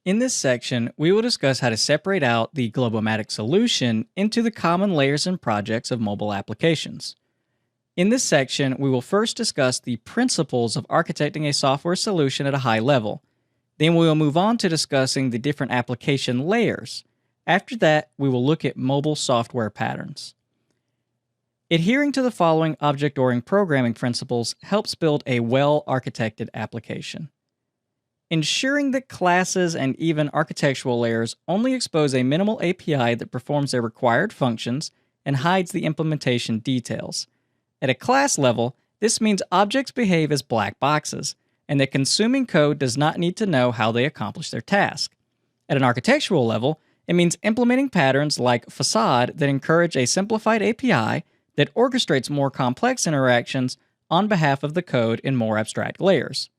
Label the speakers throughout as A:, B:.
A: In this section, we will discuss how to separate out the Globomatic solution into the common layers and projects of mobile applications. In this section, we will first discuss the principles of architecting a software solution at a high level. Then we will move on to discussing the different application layers. After that, we will look at mobile software patterns. Adhering to the following object-oriented programming principles helps build a well-architected application. Ensuring that classes and even architectural layers only expose a minimal API that performs their required functions and hides the implementation details. At a class level, this means objects behave as black boxes, and that consuming code does not need to know how they accomplish their task. At an architectural level, it means implementing patterns like facade that encourage a simplified API that orchestrates more complex interactions on behalf of the code in more abstract layers.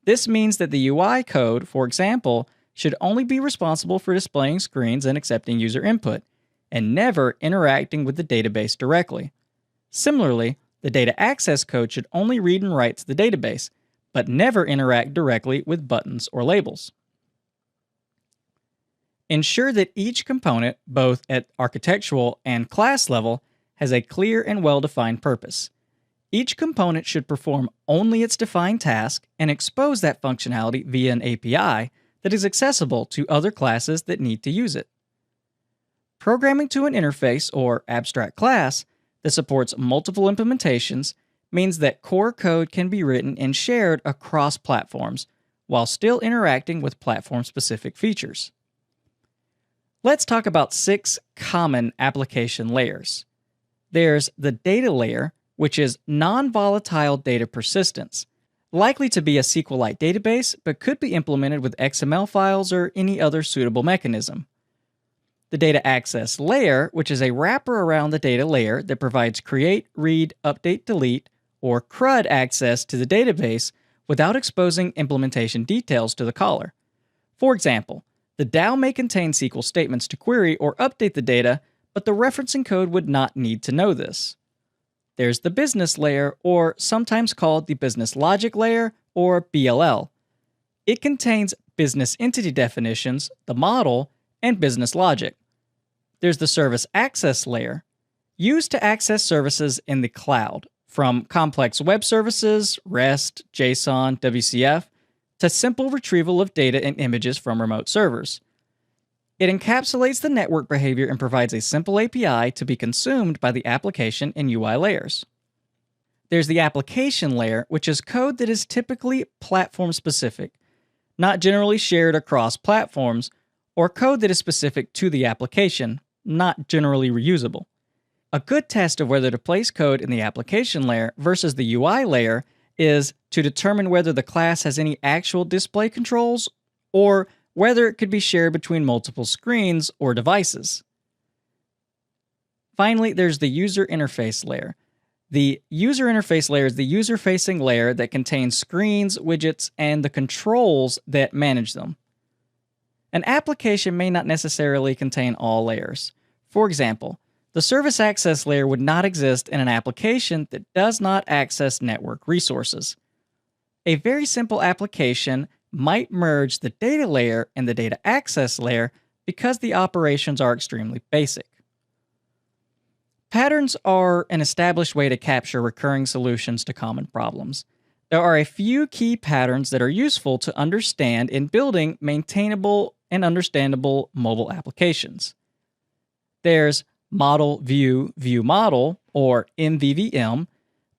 A: This means that the UI code, for example, should only be responsible for displaying screens and accepting user input, and never interacting with the database directly. Similarly, the data access code should only read and write to the database, but never interact directly with buttons or labels. Ensure that each component, both at architectural and class level, has a clear and well-defined purpose. Each component should perform only its defined task and expose that functionality via an API that is accessible to other classes that need to use it. Programming to an interface or abstract class that supports multiple implementations means that core code can be written and shared across platforms while still interacting with platform-specific features. Let's talk about 6 common application layers. There's the data layer, which is non-volatile data persistence, likely to be a SQLite database, but could be implemented with XML files or any other suitable mechanism. The data access layer, which is a wrapper around the data layer that provides create, read, update, delete, or CRUD access to the database without exposing implementation details to the caller. For example, the DAO may contain SQL statements to query or update the data, but the referencing code would not need to know this. There's the business layer, or sometimes called the business logic layer, or BLL. It contains business entity definitions, the model, and business logic. There's the service access layer, used to access services in the cloud, from complex web services, REST, JSON, WCF, to simple retrieval of data and images from remote servers. It encapsulates the network behavior and provides a simple API to be consumed by the application and UI layers. There's the application layer, which is code that is typically platform-specific, not generally shared across platforms, or code that is specific to the application, not generally reusable. A good test of whether to place code in the application layer versus the UI layer is to determine whether the class has any actual display controls or whether it could be shared between multiple screens or devices. Finally, there's the user interface layer. The user interface layer is the user-facing layer that contains screens, widgets, and the controls that manage them. An application may not necessarily contain all layers. For example, the service access layer would not exist in an application that does not access network resources. A very simple application might merge the data layer and the data access layer because the operations are extremely basic. Patterns are an established way to capture recurring solutions to common problems. There are a few key patterns that are useful to understand in building maintainable and understandable mobile applications. There's Model View View Model, or MVVM.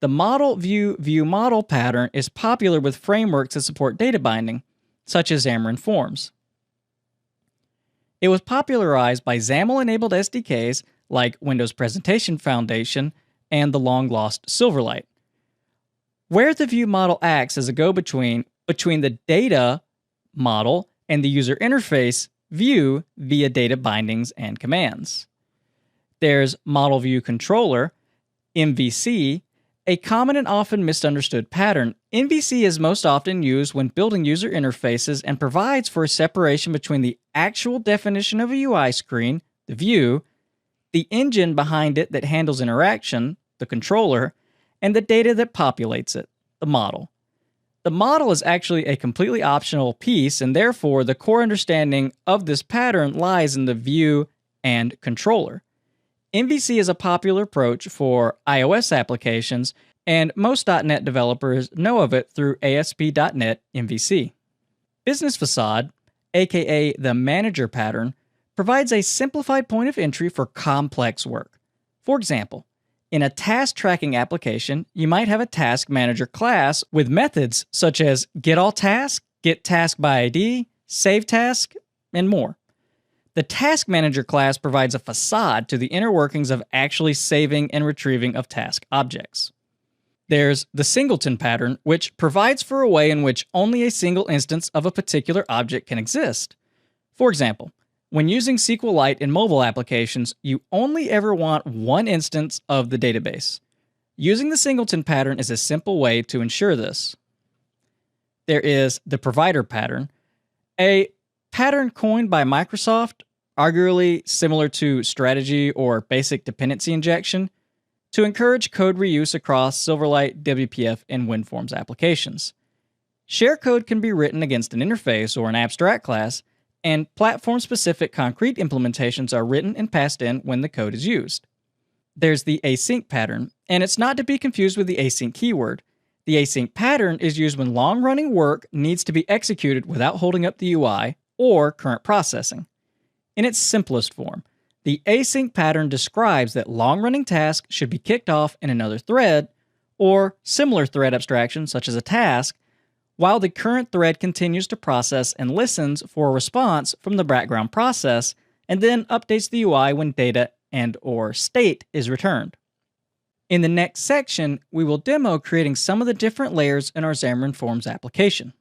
A: The Model View View Model pattern is popular with frameworks that support data binding, such as Xamarin Forms. It was popularized by XAML-enabled SDKs like Windows Presentation Foundation and the long-lost Silverlight, where the view model acts as a go-between between the data model and the user interface view via data bindings and commands. There's Model View Controller, MVC, a common and often misunderstood pattern. MVC is most often used when building user interfaces and provides for a separation between the actual definition of a UI screen, the view, the engine behind it that handles interaction, the controller, and the data that populates it, the model. The model is actually a completely optional piece, and therefore the core understanding of this pattern lies in the view and controller. MVC is a popular approach for iOS applications, and most .NET developers know of it through ASP.NET MVC. Business Facade, aka the Manager pattern, provides a simplified point of entry for complex work. For example, in a task tracking application, you might have a Task Manager class with methods such as getAllTask, getTaskById, SaveTask, and more. The Task Manager class provides a facade to the inner workings of actually saving and retrieving of task objects. There's the Singleton pattern, which provides for a way in which only a single instance of a particular object can exist. For example, when using SQLite in mobile applications, you only ever want one instance of the database. Using the Singleton pattern is a simple way to ensure this. There is the Provider pattern, a pattern coined by Microsoft, arguably similar to strategy or basic dependency injection, to encourage code reuse across Silverlight, WPF, and WinForms applications. Share code can be written against an interface or an abstract class, and platform-specific concrete implementations are written and passed in when the code is used. There's the async pattern, and it's not to be confused with the async keyword. The async pattern is used when long-running work needs to be executed without holding up the UI or current processing. In its simplest form, the async pattern describes that long-running tasks should be kicked off in another thread, or similar thread abstraction such as a task, while the current thread continues to process and listens for a response from the background process, and then updates the UI when data and/or state is returned. In the next section, we will demo creating some of the different layers in our Xamarin Forms application.